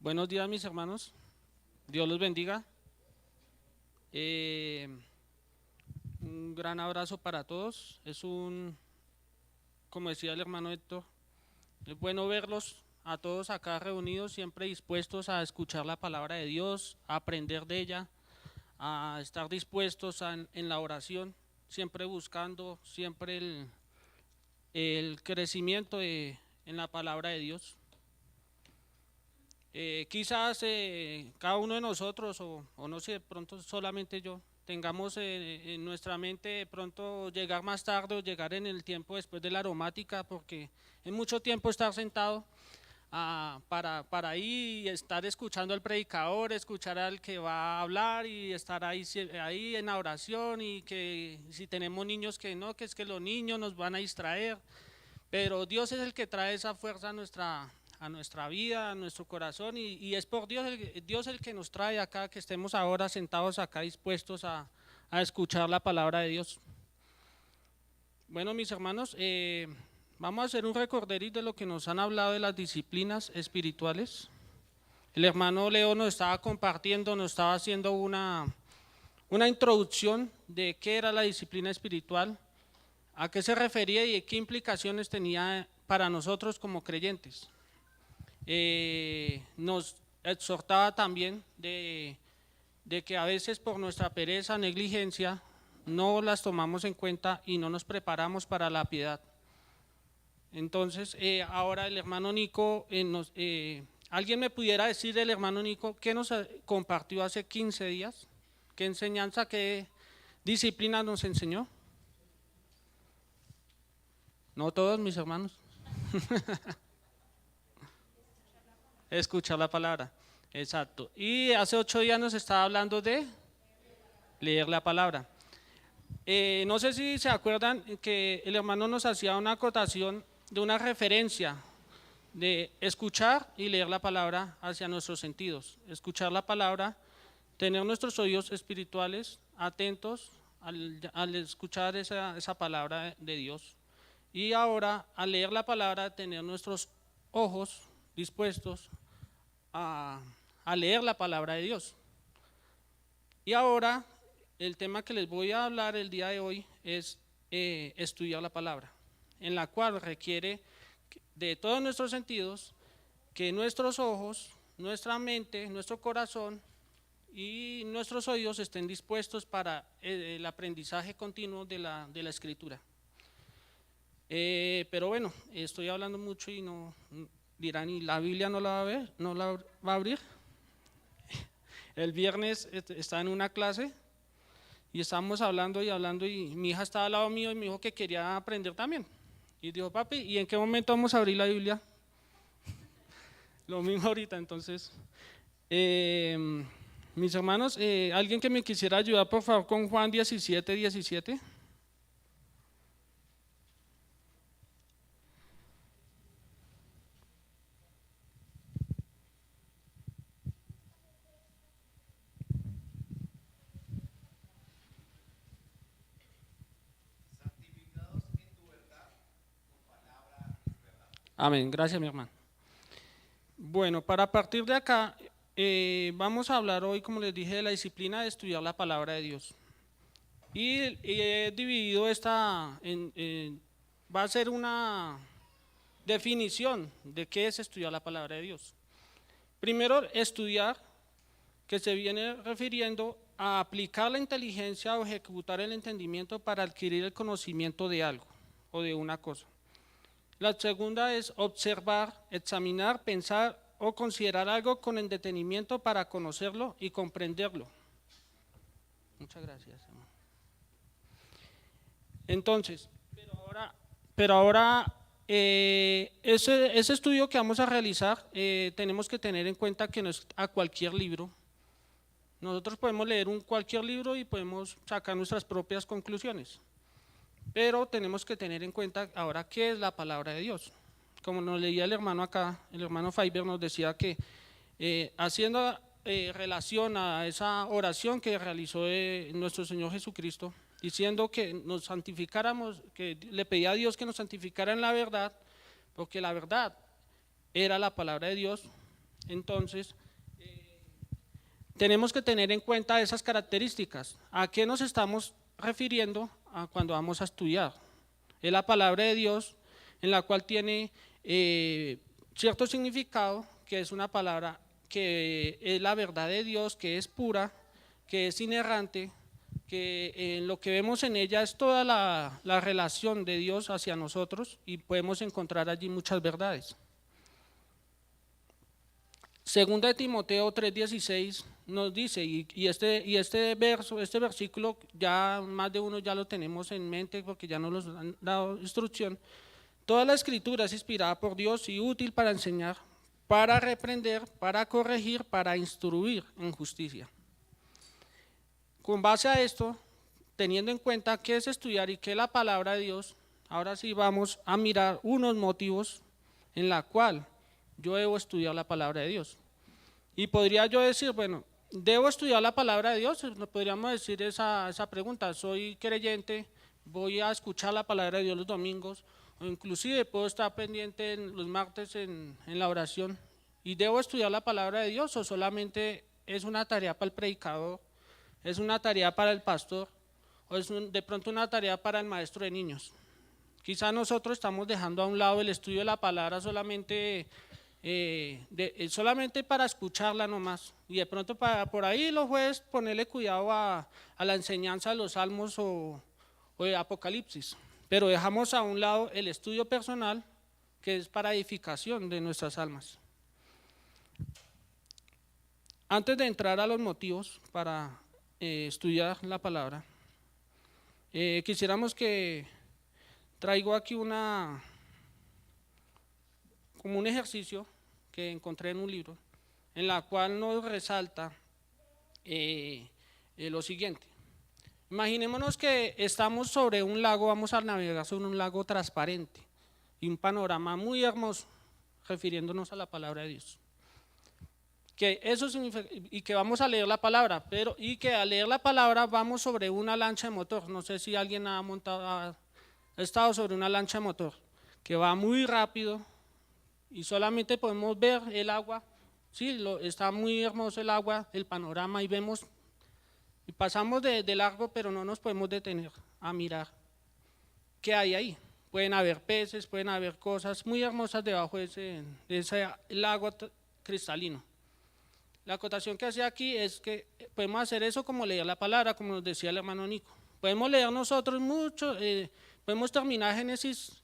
Buenos días, mis hermanos. Dios los bendiga. Un gran abrazo para todos. Como decía el hermano Héctor, es bueno verlos a todos acá reunidos, siempre dispuestos a escuchar la palabra de Dios, a aprender de ella, a estar dispuestos en la oración, siempre buscando siempre el crecimiento en la palabra de Dios. Quizás cada uno de nosotros, o no sé, de pronto solamente yo, tengamos en nuestra mente de pronto llegar más tarde o llegar en el tiempo después de la aromática, porque es mucho tiempo estar sentado para ir y estar escuchando al predicador, escuchar al que va a hablar y estar ahí en la oración, y que si tenemos niños que no, que es que los niños nos van a distraer. Pero Dios es el que trae esa fuerza a nuestra vida, a nuestro corazón, y es por Dios el que nos trae acá, que estemos ahora sentados acá dispuestos a escuchar la palabra de Dios. Bueno, mis hermanos, vamos a hacer un recorderis de lo que nos han hablado de las disciplinas espirituales. El hermano Leo nos estaba compartiendo, nos estaba haciendo una introducción de qué era la disciplina espiritual, a qué se refería y qué implicaciones tenía para nosotros como creyentes. Nos exhortaba también de que a veces por nuestra pereza, negligencia, no las tomamos en cuenta y no nos preparamos para la piedad. Entonces, ahora el hermano Nico, ¿alguien me pudiera decir del hermano Nico qué nos compartió hace 15 días? ¿Qué enseñanza, qué disciplina nos enseñó? No todos, mis hermanos. Escuchar la palabra, exacto. Y hace 8 días nos estaba hablando de leer la palabra. No sé si se acuerdan que el hermano nos hacía una acotación de una referencia de escuchar y leer la palabra hacia nuestros sentidos. Escuchar la palabra, tener nuestros oídos espirituales atentos al escuchar esa palabra de Dios. Y ahora, al leer la palabra, tener nuestros ojos dispuestos a leer la palabra de Dios. Y ahora, el tema que les voy a hablar el día de hoy es estudiar la palabra, en la cual requiere de todos nuestros sentidos que nuestros ojos, nuestra mente, nuestro corazón y nuestros oídos estén dispuestos para el aprendizaje continuo de la escritura. Pero bueno, estoy hablando mucho y no dirán, ¿y la Biblia no la va a ver? ¿No la va a abrir? El viernes estaba en una clase y estábamos hablando y mi hija estaba al lado mío y me dijo que quería aprender también. Y dijo, papi, ¿y en qué momento vamos a abrir la Biblia? Lo mismo ahorita. Entonces, mis hermanos, ¿alguien que me quisiera ayudar por favor con Juan 17:17? Amén, gracias mi hermano. Bueno, para partir de acá, vamos a hablar hoy, como les dije, de la disciplina de estudiar la palabra de Dios. Y he dividido va a ser una definición de qué es estudiar la palabra de Dios. Primero, estudiar, que se viene refiriendo a aplicar la inteligencia o ejecutar el entendimiento para adquirir el conocimiento de algo o de una cosa. La segunda es observar, examinar, pensar o considerar algo con el detenimiento para conocerlo y comprenderlo. Muchas gracias, hermano. Entonces, pero ahora ese estudio que vamos a realizar, tenemos que tener en cuenta que no es a cualquier libro. Nosotros podemos leer cualquier libro y podemos sacar nuestras propias conclusiones. Pero tenemos que tener en cuenta ahora qué es la palabra de Dios. Como nos leía el hermano acá, el hermano Faiber nos decía que haciendo relación a esa oración que realizó nuestro Señor Jesucristo, diciendo que nos santificáramos, que le pedía a Dios que nos santificara en la verdad, porque la verdad era la palabra de Dios. Entonces, tenemos que tener en cuenta esas características. ¿A qué nos estamos refiriendo cuando vamos a estudiar? Es la palabra de Dios, en la cual tiene cierto significado, que es una palabra que es la verdad de Dios, que es pura, que es inerrante, que lo que vemos en ella es toda la relación de Dios hacia nosotros y podemos encontrar allí muchas verdades. Segunda de Timoteo 3:16 nos dice, este versículo ya más de uno ya lo tenemos en mente porque ya nos lo han dado instrucción. Toda la escritura es inspirada por Dios y útil para enseñar, para reprender, para corregir, para instruir en justicia. Con base a esto, teniendo en cuenta qué es estudiar y qué es la palabra de Dios, ahora sí vamos a mirar unos motivos en la cual yo debo estudiar la palabra de Dios. Y podría yo decir, bueno, ¿debo estudiar la palabra de Dios? Podríamos decir esa pregunta. Soy creyente, voy a escuchar la palabra de Dios los domingos, o inclusive puedo estar pendiente los martes en la oración. ¿Y debo estudiar la palabra de Dios o solamente es una tarea para el predicador, es una tarea para el pastor o es de pronto una tarea para el maestro de niños? Quizá nosotros estamos dejando a un lado el estudio de la palabra solamente para escucharla nomás, y de pronto por ahí los jueves ponerle cuidado a la enseñanza de los salmos o de Apocalipsis, pero dejamos a un lado el estudio personal que es para edificación de nuestras almas. Antes de entrar a los motivos para estudiar la palabra, quisiéramos que traigo aquí como un ejercicio que encontré en un libro, en la cual nos resalta lo siguiente. Imaginémonos que estamos sobre un lago, vamos a navegar sobre un lago transparente y un panorama muy hermoso, refiriéndonos a la palabra de Dios. Que eso significa, y que vamos a leer la palabra, y que al leer la palabra vamos sobre una lancha de motor. No sé si alguien ha estado sobre una lancha de motor, que va muy rápido y solamente podemos ver el agua. Sí, está muy hermoso el agua, el panorama, y vemos, y pasamos de largo, pero no nos podemos detener a mirar qué hay ahí. Pueden haber peces, pueden haber cosas muy hermosas debajo de ese lago cristalino. La acotación que hace aquí es que podemos hacer eso como leer la palabra, como nos decía el hermano Nico. Podemos leer nosotros mucho, podemos terminar Génesis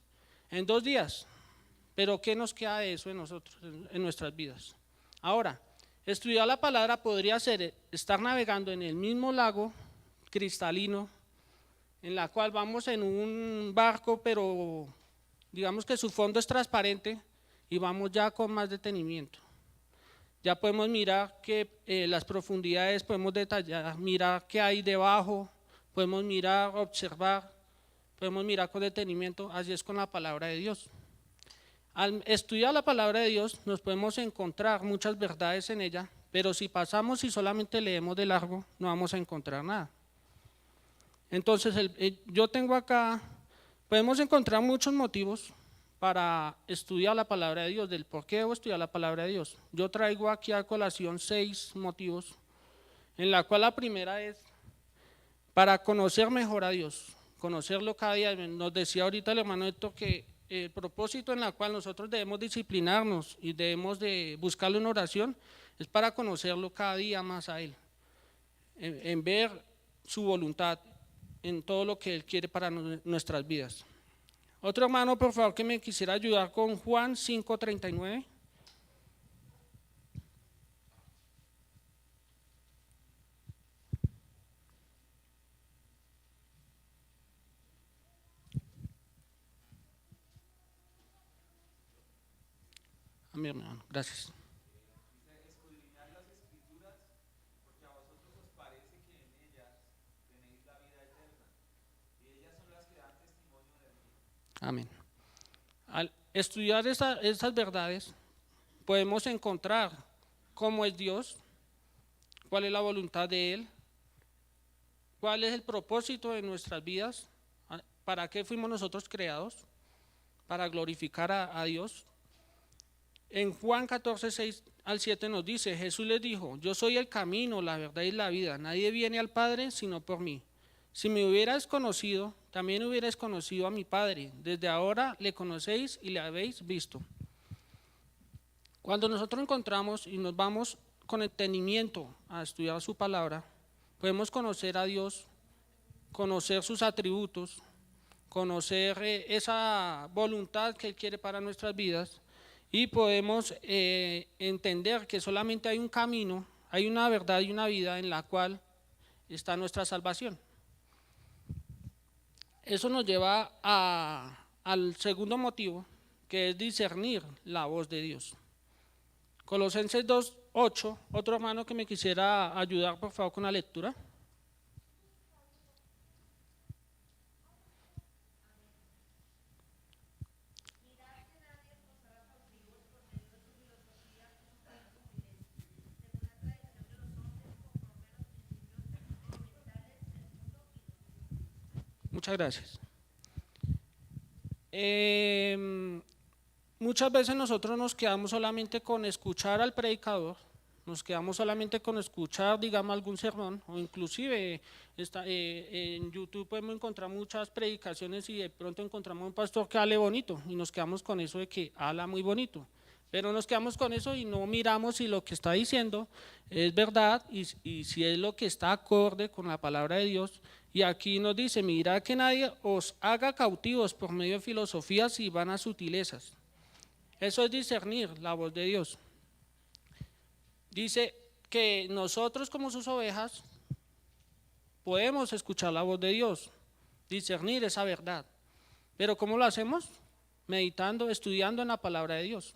en 2 días, pero ¿qué nos queda de eso en nosotros, en nuestras vidas? Ahora, estudiar la palabra podría ser estar navegando en el mismo lago cristalino, en la cual vamos en un barco, pero digamos que su fondo es transparente y vamos ya con más detenimiento. Ya podemos mirar las profundidades, podemos detallar, mirar qué hay debajo, podemos mirar, observar, podemos mirar con detenimiento. Así es con la palabra de Dios. Al estudiar la palabra de Dios nos podemos encontrar muchas verdades en ella, pero si pasamos y solamente leemos de largo no vamos a encontrar nada. Entonces yo tengo acá, podemos encontrar muchos motivos para estudiar la palabra de Dios, del por qué debo estudiar la palabra de Dios. Yo traigo aquí a colación 6 motivos, en la cual la primera es para conocer mejor a Dios, conocerlo cada día. Nos decía ahorita el hermano Héctor que el propósito en el cual nosotros debemos disciplinarnos y debemos de buscarlo en oración es para conocerlo cada día más a Él, en ver su voluntad, en todo lo que Él quiere para nuestras vidas. Otro hermano, por favor, que me quisiera ayudar con Juan 5:39. A mi hermano, gracias. Amén. Al estudiar esas verdades, podemos encontrar cómo es Dios, cuál es la voluntad de Él, cuál es el propósito de nuestras vidas, para qué fuimos nosotros creados, para glorificar a Dios. En Juan 14, 6 al 7 nos dice, Jesús les dijo, yo soy el camino, la verdad y la vida, nadie viene al Padre sino por mí. Si me hubieras conocido, también hubieras conocido a mi Padre. Desde ahora le conocéis y le habéis visto. Cuando nosotros encontramos y nos vamos con entendimiento a estudiar su palabra, podemos conocer a Dios, conocer sus atributos, conocer esa voluntad que Él quiere para nuestras vidas y podemos entender que solamente hay un camino, hay una verdad y una vida en la cual está nuestra salvación. Eso nos lleva al segundo motivo, que es discernir la voz de Dios. Colosenses 2:8, otro hermano que me quisiera ayudar por favor con la lectura. Muchas gracias. Muchas veces nosotros nos quedamos solamente con escuchar al predicador, nos quedamos solamente con escuchar, digamos, algún sermón, o inclusive en YouTube podemos encontrar muchas predicaciones y de pronto encontramos un pastor que hable bonito y nos quedamos con eso de que habla muy bonito, pero nos quedamos con eso y no miramos si lo que está diciendo es verdad y si es lo que está acorde con la palabra de Dios. Y aquí nos dice, mirad que nadie os haga cautivos por medio de filosofías y vanas sutilezas. Eso es discernir la voz de Dios. Dice que nosotros como sus ovejas podemos escuchar la voz de Dios, discernir esa verdad. Pero ¿cómo lo hacemos? Meditando, estudiando en la palabra de Dios.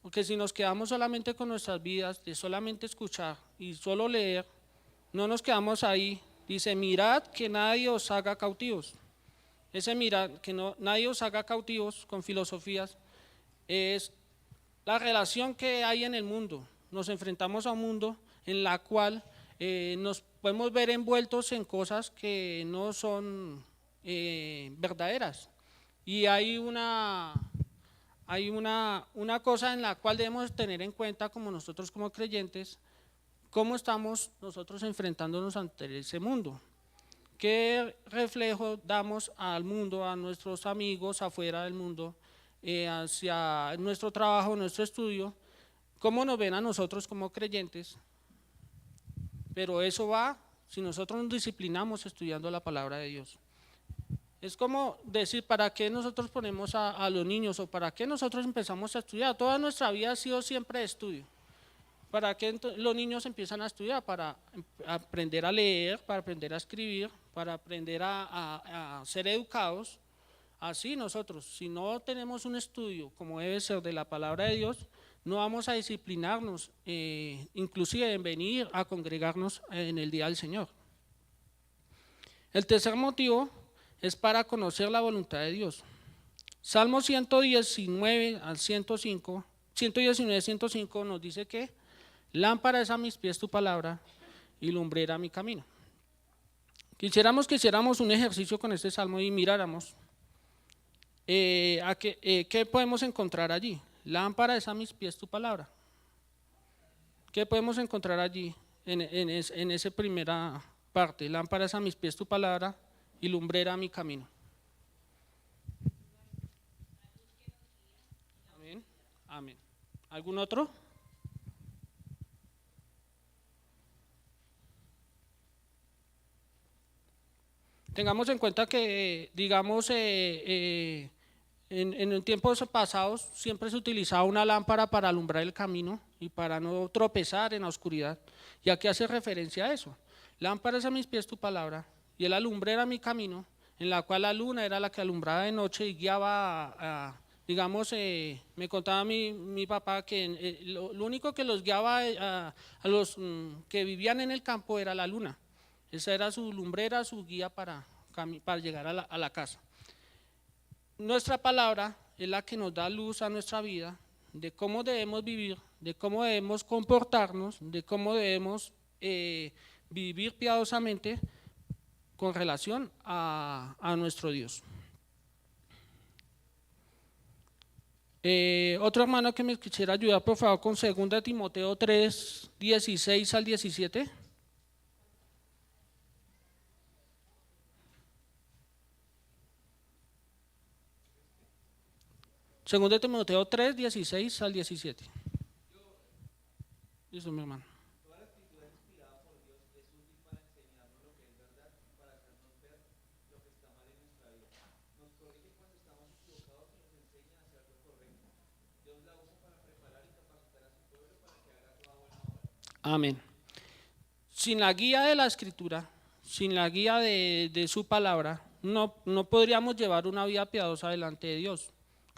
Porque si nos quedamos solamente con nuestras vidas, de solamente escuchar y solo leer, no nos quedamos ahí. Dice, mirad que nadie os haga cautivos. Ese mirad que nadie os haga cautivos con filosofías es la relación que hay en el mundo. Nos enfrentamos a un mundo en la cual nos podemos ver envueltos en cosas que no son verdaderas. Y hay una cosa en la cual debemos tener en cuenta como nosotros como creyentes, cómo estamos nosotros enfrentándonos ante ese mundo. ¿Qué reflejo damos al mundo, a nuestros amigos afuera del mundo, hacia nuestro trabajo, nuestro estudio? ¿Cómo nos ven a nosotros como creyentes? Pero eso va si nosotros nos disciplinamos estudiando la palabra de Dios. Es como decir, ¿para qué nosotros ponemos a los niños o para qué nosotros empezamos a estudiar? Toda nuestra vida ha sido siempre de estudio. ¿Para qué los niños empiezan a estudiar? Para aprender a leer, para aprender a escribir, para aprender a ser educados. Así nosotros, si no tenemos un estudio como debe ser de la palabra de Dios, no vamos a disciplinarnos, inclusive en venir a congregarnos en el día del Señor. El tercer motivo es para conocer la voluntad de Dios. Salmo 119 al 105, 119, 105 nos dice que lámpara es a mis pies tu palabra y lumbrera mi camino. Quisiéramos que hiciéramos un ejercicio con este salmo y miráramos ¿qué podemos encontrar allí? Lámpara es a mis pies tu palabra. ¿Qué podemos encontrar allí en esa primera parte? Lámpara es a mis pies tu palabra y lumbrera mi camino. Amén. Amén. ¿Algún otro? Tengamos en cuenta que, digamos, en tiempos pasados siempre se utilizaba una lámpara para alumbrar el camino y para no tropezar en la oscuridad. ¿Y a qué hace referencia a eso? Lámpara es a mis pies tu palabra y la lumbrera mi camino, en la cual la luna era la que alumbraba de noche y guiaba digamos, me contaba mi papá que lo único que los guiaba a los que vivían en el campo era la luna. Esa era su lumbrera, su guía para llegar a la casa. Nuestra palabra es la que nos da luz a nuestra vida, de cómo debemos vivir, de cómo debemos comportarnos, de cómo debemos vivir piadosamente con relación a nuestro Dios. Otro hermano que me quisiera ayudar, por favor, con 2 Timoteo 3, 16 al 17. Segundo de Timoteo 3, 16 al 17. Listo, mi hermano. Amén. Sin la guía de la Escritura, sin la guía de su palabra, no podríamos llevar una vida piadosa delante de Dios.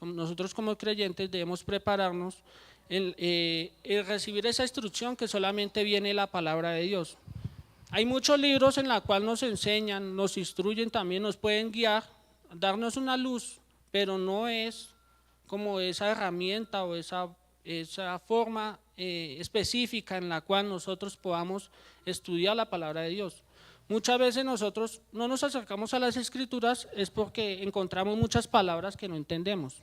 Nosotros como creyentes debemos prepararnos en recibir esa instrucción que solamente viene de la palabra de Dios. Hay muchos libros en los cuales nos enseñan, nos instruyen también, nos pueden guiar, darnos una luz, pero no es como esa herramienta o esa forma específica en la cual nosotros podamos estudiar la palabra de Dios. Muchas veces nosotros no nos acercamos a las Escrituras es porque encontramos muchas palabras que no entendemos,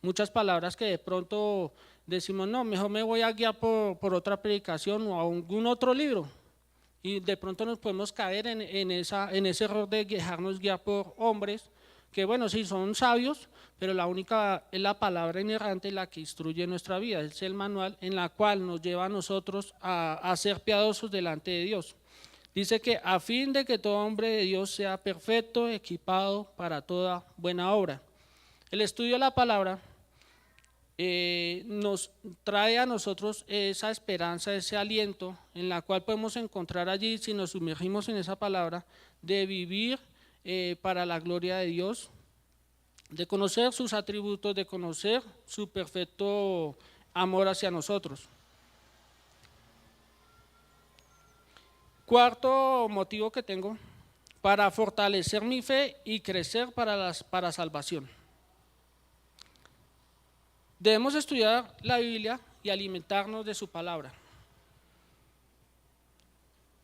muchas palabras que de pronto decimos, no, mejor me voy a guiar por otra predicación o algún otro libro. Y de pronto nos podemos caer en ese error de dejarnos guiar por hombres que, bueno, sí, son sabios, pero la única es la palabra inerrante la que instruye nuestra vida, es el manual en la cual nos lleva a nosotros a ser piadosos delante de Dios. Dice que a fin de que todo hombre de Dios sea perfecto, equipado para toda buena obra. El estudio de la palabra nos trae a nosotros esa esperanza, ese aliento en la cual podemos encontrar allí, si nos sumergimos en esa palabra, de vivir para la gloria de Dios, de conocer sus atributos, de conocer su perfecto amor hacia nosotros. Cuarto motivo que tengo, para fortalecer mi fe y crecer para salvación. Debemos estudiar la Biblia y alimentarnos de su palabra.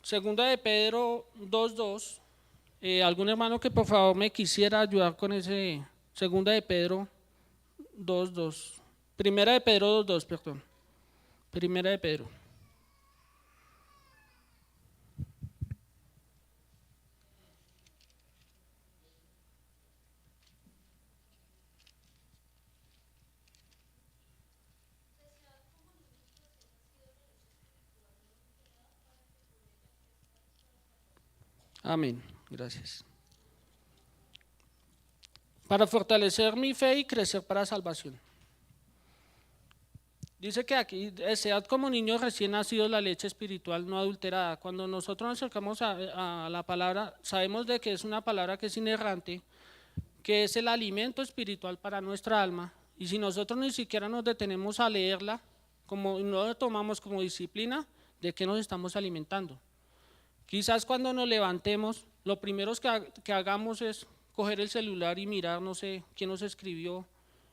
Segunda de Pedro 2:2. ¿Algún hermano que por favor me quisiera ayudar con ese? Segunda de Pedro 2:2. Primera de Pedro 2:2, perdón. Primera de Pedro. Amén. Gracias. Para fortalecer mi fe y crecer para salvación. Dice que aquí, sead como niños recién nacidos la leche espiritual no adulterada. Cuando nosotros nos acercamos a la palabra, sabemos de que es una palabra que es inerrante, que es el alimento espiritual para nuestra alma. Y si nosotros ni siquiera nos detenemos a leerla, como no lo tomamos como disciplina, ¿de qué nos estamos alimentando? Quizás cuando nos levantemos, lo primero que hagamos es coger el celular y mirar, no sé, quién nos escribió,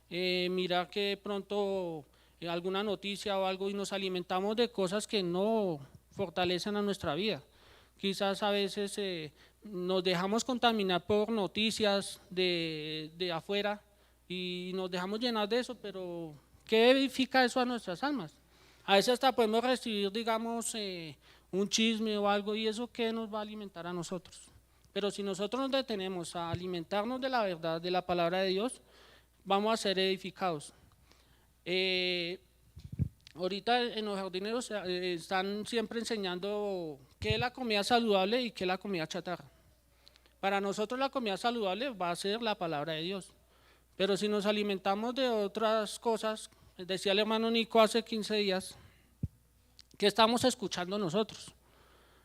mirar que de pronto alguna noticia o algo y nos alimentamos de cosas que no fortalecen a nuestra vida. Quizás a veces nos dejamos contaminar por noticias de afuera y nos dejamos llenar de eso, pero ¿qué edifica eso a nuestras almas? A veces hasta podemos recibir, digamos, un chisme o algo y eso ¿qué nos va a alimentar a nosotros? Pero si nosotros nos detenemos a alimentarnos de la verdad, de la palabra de Dios, vamos a ser edificados. Ahorita en los jardineros están siempre enseñando qué es la comida saludable y qué es la comida chatarra. Para nosotros la comida saludable va a ser la palabra de Dios, pero si nos alimentamos de otras cosas, decía el hermano Nico hace 15 días, ¿qué estamos escuchando nosotros?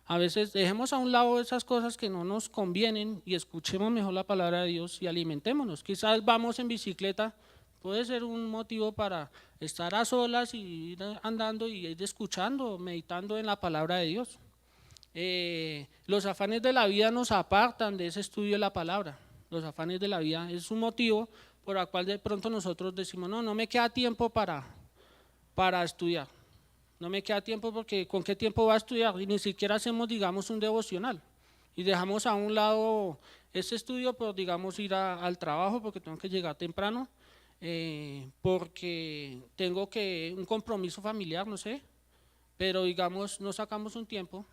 A veces dejemos a un lado esas cosas que no nos convienen y escuchemos mejor la palabra de Dios y alimentémonos. Quizás vamos en bicicleta, puede ser un motivo para estar a solas y ir andando y ir escuchando, meditando en la palabra de Dios. Los afanes de la vida nos apartan de ese estudio de la palabra. Los afanes de la vida es un motivo por el cual de pronto nosotros decimos, no me queda tiempo para estudiar. No me queda tiempo porque ¿con qué tiempo va a estudiar? Y ni siquiera hacemos, digamos, un devocional. Y dejamos a un lado ese estudio por, digamos, ir al trabajo porque tengo que llegar temprano. porque tengo un compromiso familiar, no sé, pero digamos, no sacamos un tiempo,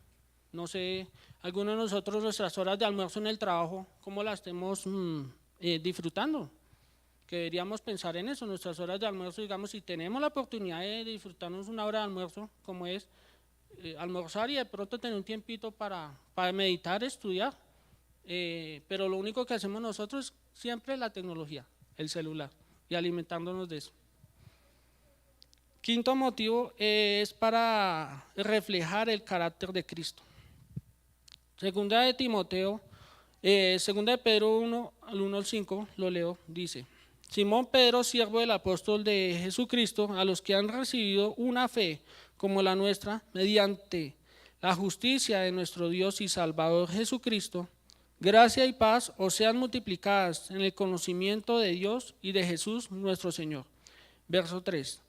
no sé, algunos de nosotros nuestras horas de almuerzo en el trabajo, ¿cómo las estemos disfrutando? Que deberíamos pensar en eso, nuestras horas de almuerzo, digamos, si tenemos la oportunidad de disfrutarnos una hora de almuerzo, como es almorzar y de pronto tener un tiempito para meditar, estudiar, pero lo único que hacemos nosotros siempre es la tecnología, el celular, y alimentándonos de eso. Quinto motivo es para reflejar el carácter de Cristo. Segunda de Timoteo, segunda de Pedro 1, al 1 al 5, lo leo, dice: Simón Pedro, siervo del apóstol de Jesucristo, a los que han recibido una fe como la nuestra, mediante la justicia de nuestro Dios y Salvador Jesucristo, gracia y paz os sean multiplicadas en el conocimiento de Dios y de Jesús nuestro Señor. Verso 3.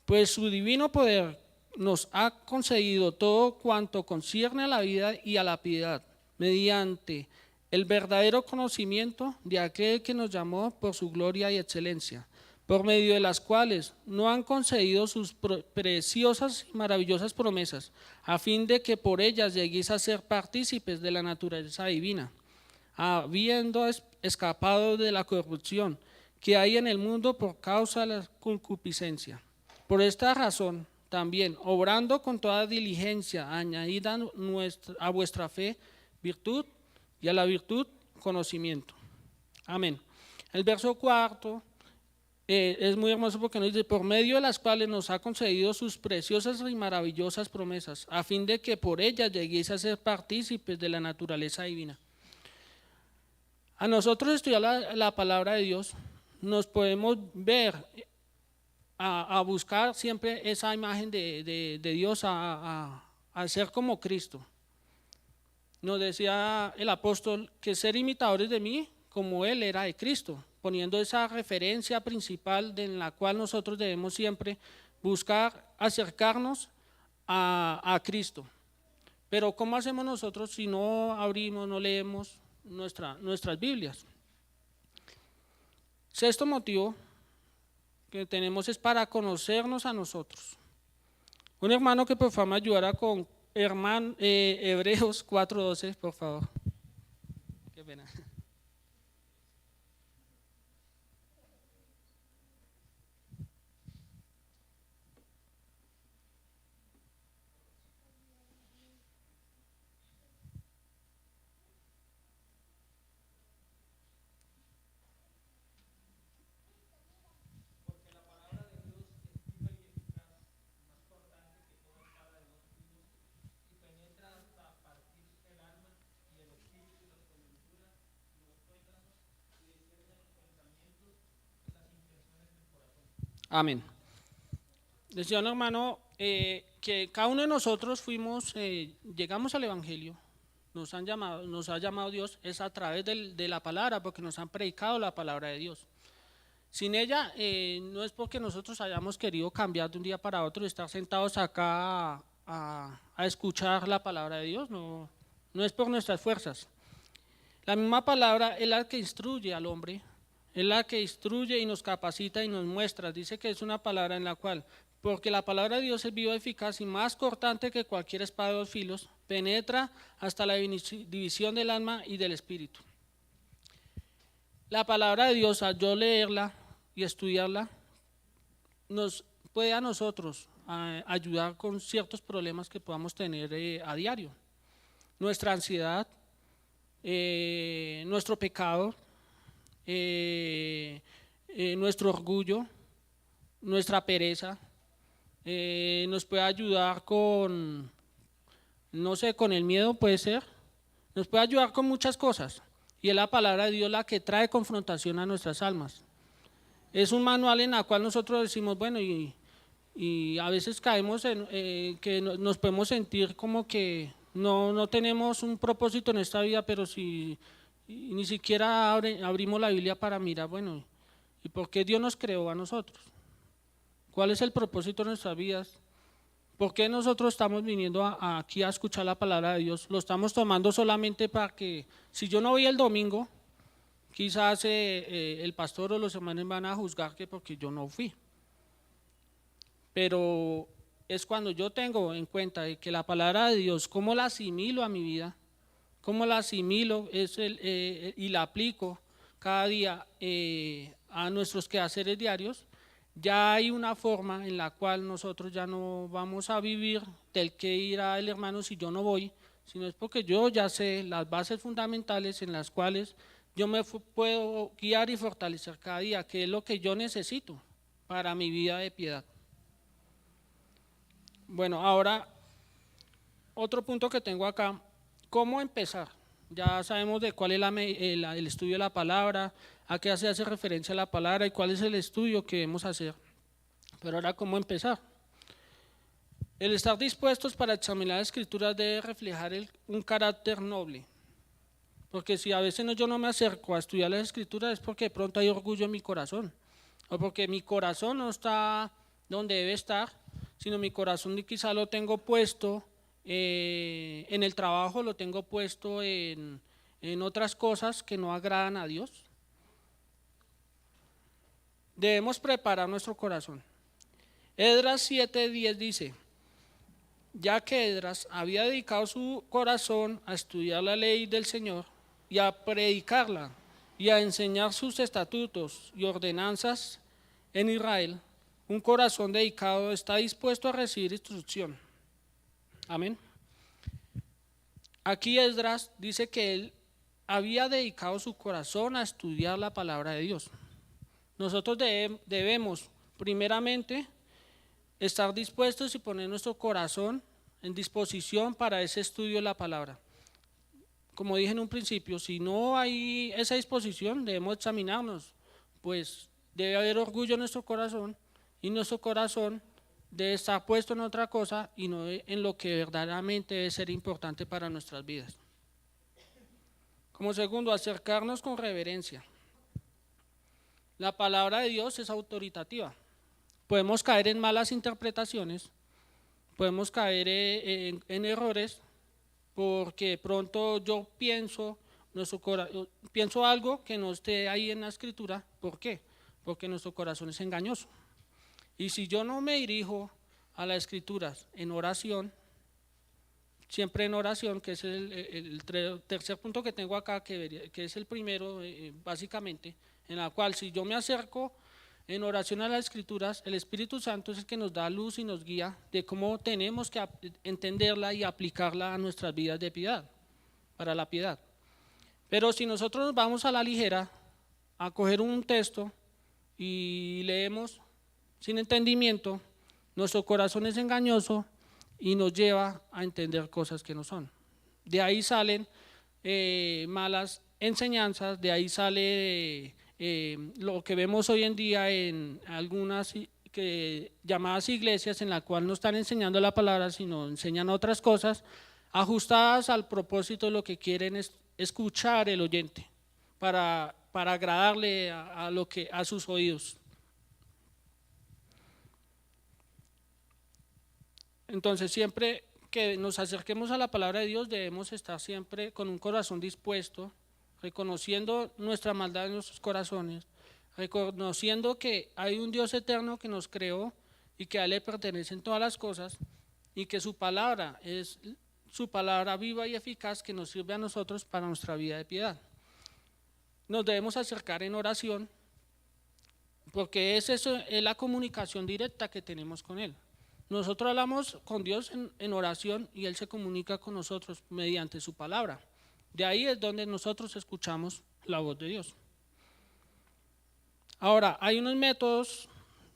Pues su divino poder nos ha concedido todo cuanto concierne a la vida y a la piedad, mediante el verdadero conocimiento de aquel que nos llamó por su gloria y excelencia, por medio de las cuales no han concedido sus preciosas y maravillosas promesas, a fin de que por ellas lleguéis a ser partícipes de la naturaleza divina, habiendo escapado de la corrupción que hay en el mundo por causa de la concupiscencia. Por esta razón, también, obrando con toda diligencia, añadid a vuestra fe virtud, y a la virtud conocimiento. Amén. El verso 4 es muy hermoso porque nos dice: por medio de las cuales nos ha concedido sus preciosas y maravillosas promesas, a fin de que por ellas lleguéis a ser partícipes de la naturaleza divina. A nosotros estudiar la palabra de Dios, nos podemos ver a buscar siempre esa imagen de Dios, a ser como Cristo. Nos decía el apóstol que ser imitadores de mí como Él era de Cristo, poniendo esa referencia principal en la cual nosotros debemos siempre buscar acercarnos a Cristo. Pero ¿cómo hacemos nosotros si no abrimos, no leemos nuestras Biblias? Sexto motivo que tenemos es para conocernos a nosotros. Un hermano que por favor me ayudara con Hebreos 4:12, por favor. Qué pena. Amén. Decía un hermano que cada uno de nosotros llegamos al Evangelio, nos ha llamado Dios, es a través de la palabra, porque nos han predicado la palabra de Dios. Sin ella, no es porque nosotros hayamos querido cambiar de un día para otro y estar sentados acá a escuchar la palabra de Dios, no es por nuestras fuerzas. La misma palabra es la que instruye al hombre, es la que instruye y nos capacita y nos muestra. Dice que es una palabra en la cual, porque la palabra de Dios es viva, eficaz y más cortante que cualquier espada de 2 filos, penetra hasta la división del alma y del espíritu. La palabra de Dios, al yo leerla y estudiarla, nos puede a nosotros ayudar con ciertos problemas que podamos tener a diario. Nuestra ansiedad, nuestro pecado, nuestro orgullo, nuestra pereza, nos puede ayudar con, no sé, con el miedo puede ser, nos puede ayudar con muchas cosas, y es la palabra de Dios la que trae confrontación a nuestras almas. Es un manual en el cual nosotros decimos, bueno, y a veces caemos en que nos podemos sentir como que no tenemos un propósito en esta vida, pero si ni siquiera abrimos la Biblia para mirar, bueno, ¿y por qué Dios nos creó a nosotros? ¿Cuál es el propósito de nuestras vidas? ¿Por qué nosotros estamos viniendo aquí a escuchar la palabra de Dios? Lo estamos tomando solamente para que, si yo no voy el domingo, quizás el pastor o los hermanos van a juzgar que porque yo no fui. Pero es cuando yo tengo en cuenta de que la palabra de Dios, cómo la asimilo a mi vida, cómo la asimilo y la aplico cada día a nuestros quehaceres diarios, ya hay una forma en la cual nosotros ya no vamos a vivir del que irá el hermano si yo no voy, sino es porque yo ya sé las bases fundamentales en las cuales yo me puedo guiar y fortalecer cada día, que es lo que yo necesito para mi vida de piedad. Bueno, ahora otro punto que tengo acá, ¿cómo empezar? Ya sabemos de cuál es el estudio de la palabra, a qué se hace referencia a la palabra y cuál es el estudio que debemos hacer. Pero ahora, ¿cómo empezar? El estar dispuestos para examinar las escrituras debe reflejar un carácter noble. Porque si a veces yo no me acerco a estudiar las escrituras es porque de pronto hay orgullo en mi corazón. O porque mi corazón no está donde debe estar, sino mi corazón quizá lo tengo puesto en el trabajo, lo tengo puesto en otras cosas que no agradan a Dios. Debemos preparar nuestro corazón. Esdras 7:10 dice, ya que Esdras había dedicado su corazón a estudiar la ley del Señor y a predicarla y a enseñar sus estatutos y ordenanzas en Israel, un corazón dedicado está dispuesto a recibir instrucción. Amén. Aquí Esdras dice que él había dedicado su corazón a estudiar la palabra de Dios. Nosotros debemos, primeramente, estar dispuestos y poner nuestro corazón en disposición para ese estudio de la palabra. Como dije en un principio, si no hay esa disposición, debemos examinarnos, pues debe haber orgullo en nuestro corazón y nuestro corazón debe estar puesto en otra cosa y no en lo que verdaderamente debe ser importante para nuestras vidas. Como segundo, acercarnos con reverencia. La palabra de Dios es autoritativa. Podemos caer en malas interpretaciones, podemos caer en errores, porque de pronto yo pienso algo que no esté ahí en la escritura. ¿Por qué? Porque nuestro corazón es engañoso. Y si yo no me dirijo a las escrituras en oración, siempre en oración, que es el tercer punto que tengo acá, que es el primero básicamente, en la cual si yo me acerco en oración a las escrituras, el Espíritu Santo es el que nos da luz y nos guía de cómo tenemos que entenderla y aplicarla a nuestras vidas de piedad, para la piedad. Pero si nosotros nos vamos a la ligera a coger un texto y leemos sin entendimiento, nuestro corazón es engañoso y nos lleva a entender cosas que no son. De ahí salen malas enseñanzas, de ahí sale lo que vemos hoy en día en algunas llamadas iglesias en las cuales no están enseñando la palabra, sino enseñan otras cosas ajustadas al propósito de lo que quieren escuchar el oyente, para agradarle a sus oídos. Entonces, siempre que nos acerquemos a la palabra de Dios, debemos estar siempre con un corazón dispuesto, reconociendo nuestra maldad en nuestros corazones, reconociendo que hay un Dios eterno que nos creó y que a Él le pertenecen todas las cosas, y que su palabra es su palabra viva y eficaz que nos sirve a nosotros para nuestra vida de piedad. Nos debemos acercar en oración, porque es la comunicación directa que tenemos con Él. Nosotros hablamos con Dios en oración y Él se comunica con nosotros mediante su palabra. De ahí es donde nosotros escuchamos la voz de Dios. Ahora, hay unos métodos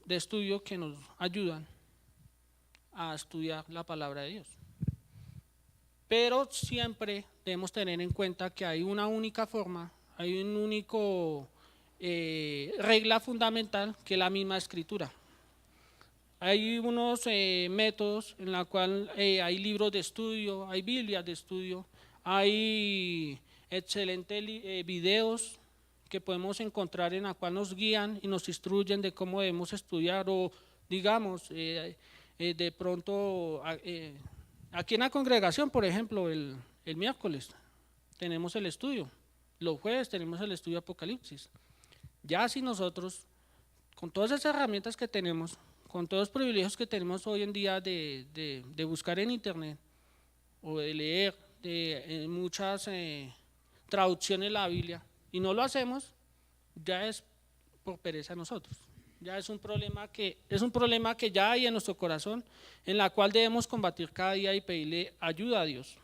de estudio que nos ayudan a estudiar la palabra de Dios. Pero siempre debemos tener en cuenta que hay una única forma, hay un único regla fundamental, que es la misma escritura. Hay unos métodos en los cuales hay libros de estudio, hay Biblias de estudio, hay excelentes videos que podemos encontrar en la cual nos guían y nos instruyen de cómo debemos estudiar, o digamos, de pronto aquí en la congregación, por ejemplo, el miércoles tenemos el estudio, los jueves tenemos el estudio Apocalipsis. Ya si nosotros, con todas esas herramientas que tenemos, con todos los privilegios que tenemos hoy en día de buscar en internet o de leer de muchas traducciones de la Biblia y no lo hacemos, ya es por pereza de nosotros. Ya es un problema que ya hay en nuestro corazón, en la cual debemos combatir cada día y pedirle ayuda a Dios.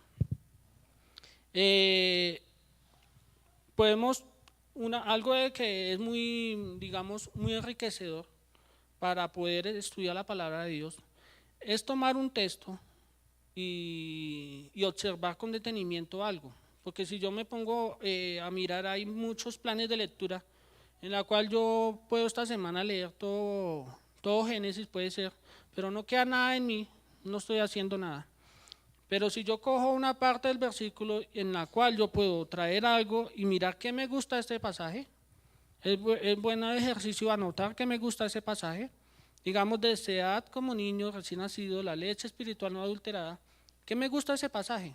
Podemos, algo de que es muy, digamos, muy enriquecedor para poder estudiar la palabra de Dios, es tomar un texto y observar con detenimiento algo. Porque si yo me pongo a mirar, hay muchos planes de lectura en la cual yo puedo esta semana leer todo Génesis, puede ser, pero no queda nada en mí, no estoy haciendo nada. Pero si yo cojo una parte del versículo en la cual yo puedo traer algo y mirar qué me gusta este pasaje, es buen ejercicio anotar qué me gusta ese pasaje. Digamos, desead como niño recién nacido la leche espiritual no adulterada. ¿Qué me gusta ese pasaje?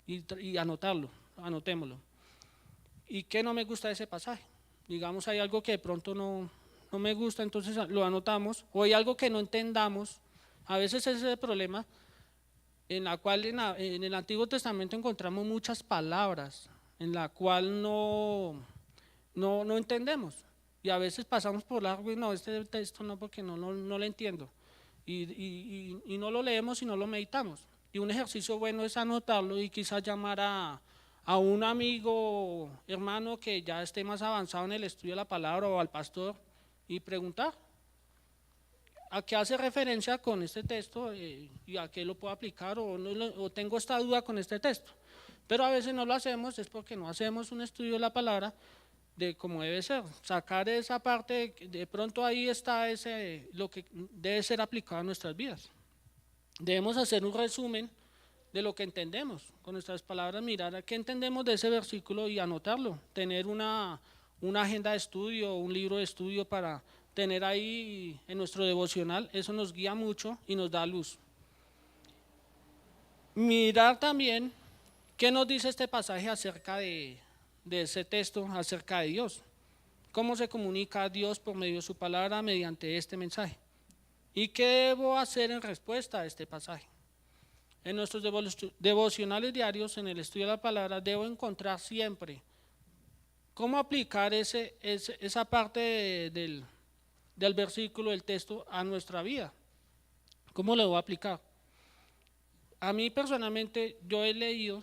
Y anotarlo, anotémoslo. ¿Y qué no me gusta de ese pasaje? Digamos, hay algo que de pronto no me gusta, entonces lo anotamos. O hay algo que no entendamos. A veces ese es el problema, en la cual en el Antiguo Testamento encontramos muchas palabras en la cual no entendemos. Y a veces pasamos por largo y no, este texto no, porque no lo entiendo. Y no lo leemos y no lo meditamos. Y un ejercicio bueno es anotarlo y quizás llamar a un amigo, hermano que ya esté más avanzado en el estudio de la palabra o al pastor y preguntar a qué hace referencia con este texto y a qué lo puedo aplicar o tengo esta duda con este texto. Pero a veces no lo hacemos, es porque no hacemos un estudio de la palabra de cómo debe ser, sacar esa parte, de pronto ahí está lo que debe ser aplicado a nuestras vidas. Debemos hacer un resumen de lo que entendemos, con nuestras palabras mirar a qué entendemos de ese versículo y anotarlo, tener una agenda de estudio, un libro de estudio para tener ahí en nuestro devocional, eso nos guía mucho y nos da luz. Mirar también qué nos dice este pasaje acerca de ese texto, acerca de Dios. Cómo se comunica a Dios por medio de su palabra mediante este mensaje. ¿Y qué debo hacer en respuesta a este pasaje? En nuestros devocionales diarios, en el estudio de la palabra, debo encontrar siempre cómo aplicar esa parte del versículo, del texto, a nuestra vida. ¿Cómo lo voy a aplicar? A mí personalmente, yo he leído,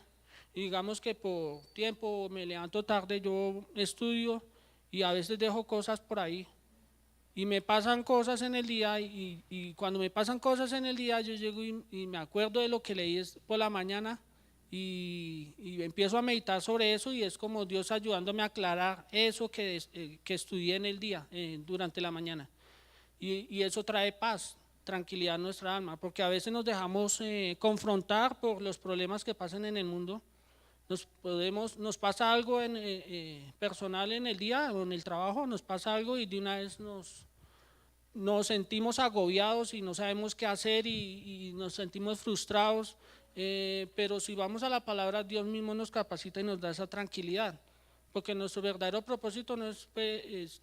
y digamos que por tiempo me levanto tarde, yo estudio y a veces dejo cosas por ahí. Y me pasan cosas en el día y cuando me pasan cosas en el día yo llego y me acuerdo de lo que leí por la mañana y empiezo a meditar sobre eso y es como Dios ayudándome a aclarar eso que estudié en el día, durante la mañana. Y eso trae paz, tranquilidad a nuestra alma, porque a veces nos dejamos confrontar por los problemas que pasan en el mundo. Nos pasa algo personal en el día o en el trabajo, nos pasa algo y de una vez nos sentimos agobiados y no sabemos qué hacer y nos sentimos frustrados, pero si vamos a la palabra, Dios mismo nos capacita y nos da esa tranquilidad, porque nuestro verdadero propósito no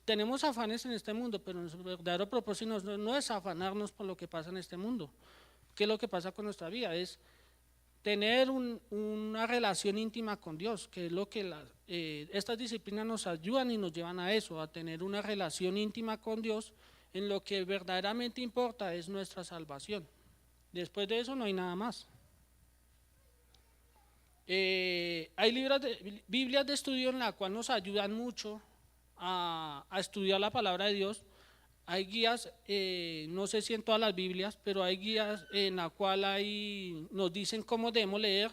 tenemos afanes en este mundo, pero nuestro verdadero propósito no es afanarnos por lo que pasa en este mundo. ¿Qué es lo que pasa con nuestra vida? Es tener una relación íntima con Dios, que es lo que estas disciplinas nos ayudan y nos llevan a eso, a tener una relación íntima con Dios, en lo que verdaderamente importa es nuestra salvación. Después de eso no hay nada más. Hay Biblias de estudio en la cual nos ayudan mucho a estudiar la palabra de Dios. Hay guías, no sé si en todas las Biblias, pero hay guías en la cual nos dicen cómo debemos leer.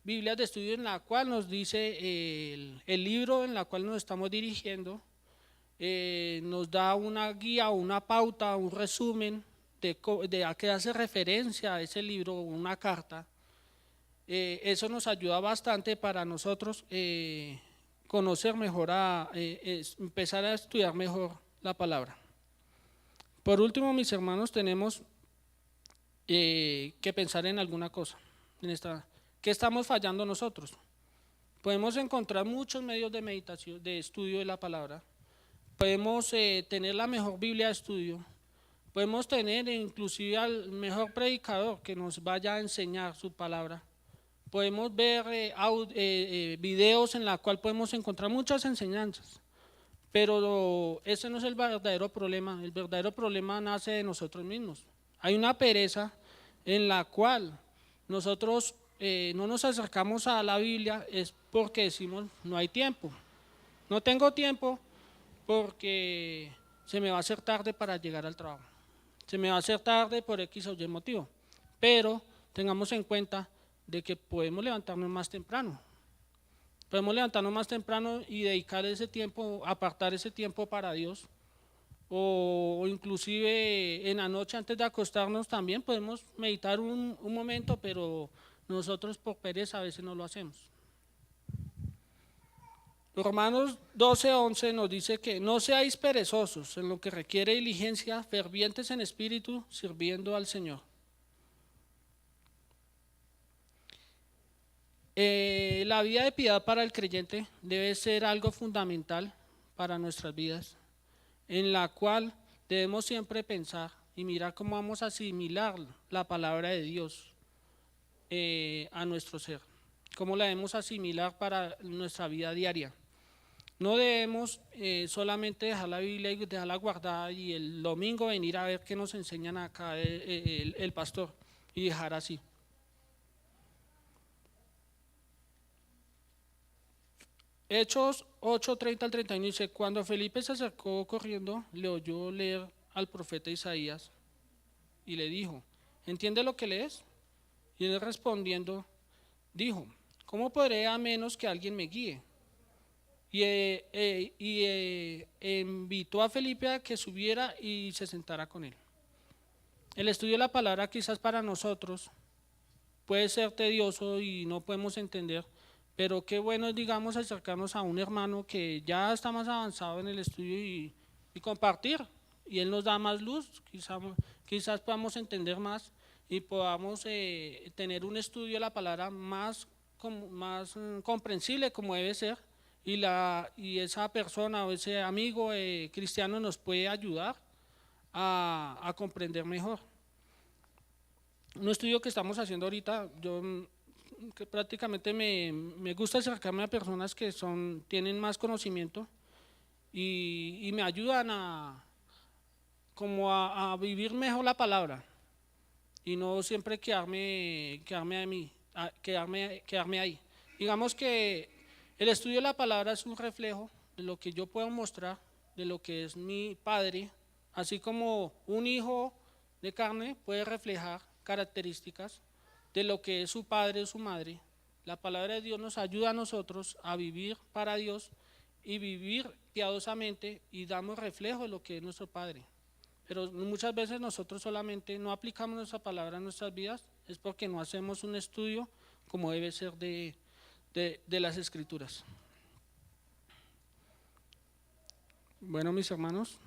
Biblias de estudio en la cual nos dice el libro en la cual nos estamos dirigiendo, nos da una guía, una pauta, un resumen de a qué hace referencia a ese libro, una carta. Eso nos ayuda bastante para nosotros conocer mejor, empezar a estudiar mejor la palabra. Por último, mis hermanos, tenemos que pensar en alguna cosa, ¿qué estamos fallando nosotros? Podemos encontrar muchos medios de meditación, de estudio de la palabra. Podemos tener la mejor Biblia de estudio. Podemos tener inclusive al mejor predicador que nos vaya a enseñar su palabra. Podemos ver videos en los cuales podemos encontrar muchas enseñanzas. Pero ese no es el verdadero problema. El verdadero problema nace de nosotros mismos. Hay una pereza en la cual nosotros no nos acercamos a la Biblia, es porque decimos no hay tiempo. No tengo tiempo porque se me va a hacer tarde para llegar al trabajo. Se me va a hacer tarde por X o Y motivo. Pero tengamos en cuenta de que podemos levantarnos más temprano. Podemos levantarnos más temprano y dedicar ese tiempo, apartar ese tiempo para Dios. O inclusive en la noche antes de acostarnos también podemos meditar un momento, pero nosotros por pereza a veces no lo hacemos. Romanos 12:11 nos dice que no seáis perezosos en lo que requiere diligencia, fervientes en espíritu, sirviendo al Señor. La vida de piedad para el creyente debe ser algo fundamental para nuestras vidas, en la cual debemos siempre pensar y mirar cómo vamos a asimilar la palabra de Dios a nuestro ser, cómo la debemos asimilar para nuestra vida diaria. No debemos solamente dejar la Biblia y dejarla guardada y el domingo venir a ver qué nos enseñan acá el pastor y dejar así. Hechos 8:30 al 31 dice: cuando Felipe se acercó corriendo, le oyó leer al profeta Isaías y le dijo: ¿entiende lo que lees? Y él respondiendo dijo: ¿cómo podré a menos que alguien me guíe? Y invitó a Felipe a que subiera y se sentara con él. El estudio de la palabra quizás para nosotros puede ser tedioso y no podemos entender, pero qué bueno es, digamos, acercarnos a un hermano que ya está más avanzado en el estudio y compartir, y él nos da más luz, quizás podamos entender más y podamos tener un estudio de la palabra más comprensible como debe ser, y esa persona o ese amigo cristiano nos puede ayudar a comprender mejor. Un estudio que estamos haciendo ahorita, que prácticamente me gusta acercarme a personas que tienen más conocimiento y me ayudan a vivir mejor la palabra y no siempre quedarme ahí. Digamos que el estudio de la palabra es un reflejo de lo que yo puedo mostrar, de lo que es mi padre, así como un hijo de carne puede reflejar características de lo que es su padre o su madre. La palabra de Dios nos ayuda a nosotros a vivir para Dios y vivir piadosamente, y damos reflejo de lo que es nuestro Padre. Pero muchas veces nosotros solamente no aplicamos nuestra palabra en nuestras vidas, es porque no hacemos un estudio como debe ser de las Escrituras. Bueno, mis hermanos,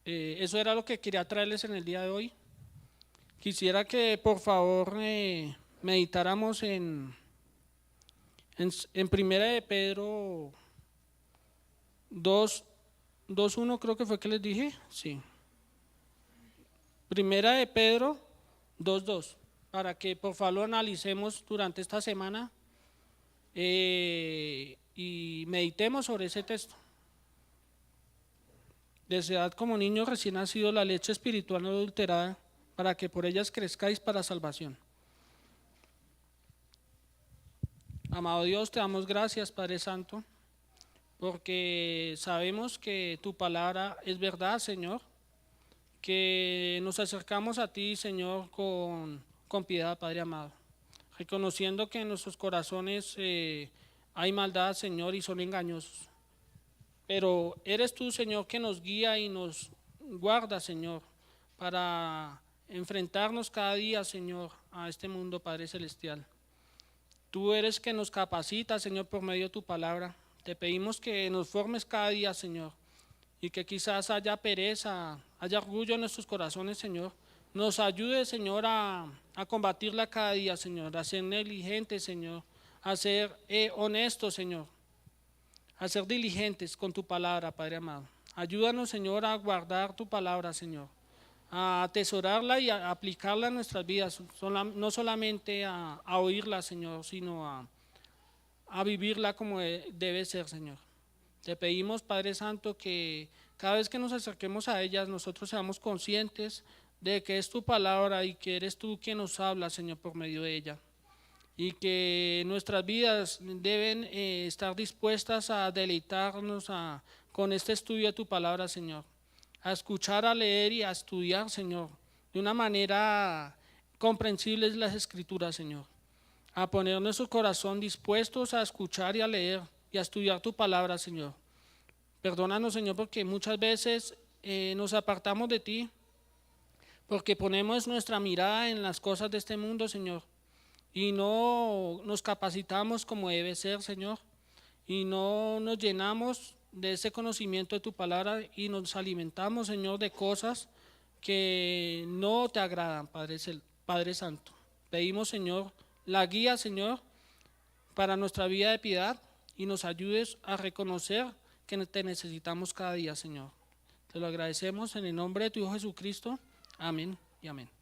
eso era lo que quería traerles en el día de hoy. Quisiera que por favor meditáramos en Primera de Pedro 2:1, creo que fue que les dije, sí. Primera de Pedro 2:2, para que por favor lo analicemos durante esta semana y meditemos sobre ese texto. Desead como niños recién nacidos la leche espiritual no adulterada, para que por ellas crezcáis para salvación. Amado Dios, te damos gracias, Padre Santo, porque sabemos que tu palabra es verdad, Señor, que nos acercamos a ti, Señor, con piedad, Padre amado, reconociendo que en nuestros corazones hay maldad, Señor, y son engañosos. Pero eres tú, Señor, que nos guía y nos guarda, Señor, para enfrentarnos cada día, Señor, a este mundo, Padre Celestial. Tú eres que nos capacita, Señor, por medio de tu palabra. Te pedimos que nos formes cada día, Señor, y que quizás haya pereza, haya orgullo en nuestros corazones, Señor. Nos ayude, Señor, a combatirla cada día, Señor, a ser negligentes, Señor, a ser honestos, Señor, a ser diligentes con tu palabra, Padre amado. Ayúdanos, Señor, a guardar tu palabra, Señor, a atesorarla y a aplicarla en nuestras vidas, no solamente a oírla, Señor, sino a vivirla como debe ser, Señor. Te pedimos, Padre Santo, que cada vez que nos acerquemos a ellas, nosotros seamos conscientes de que es tu palabra y que eres tú quien nos habla, Señor, por medio de ella. Y que nuestras vidas deben estar dispuestas a deleitarnos con este estudio de tu palabra, Señor. A escuchar, a leer y a estudiar, Señor, de una manera comprensible las Escrituras, Señor. A poner nuestro corazón dispuestos a escuchar y a leer y a estudiar tu palabra, Señor. Perdónanos, Señor, porque muchas veces nos apartamos de ti, porque ponemos nuestra mirada en las cosas de este mundo, Señor, y no nos capacitamos como debe ser, Señor, y no nos llenamos de ese conocimiento de tu palabra y nos alimentamos, Señor, de cosas que no te agradan, Padre Santo. Pedimos, Señor, la guía, Señor, para nuestra vida de piedad y nos ayudes a reconocer que te necesitamos cada día, Señor. Te lo agradecemos en el nombre de tu Hijo Jesucristo. Amén y amén.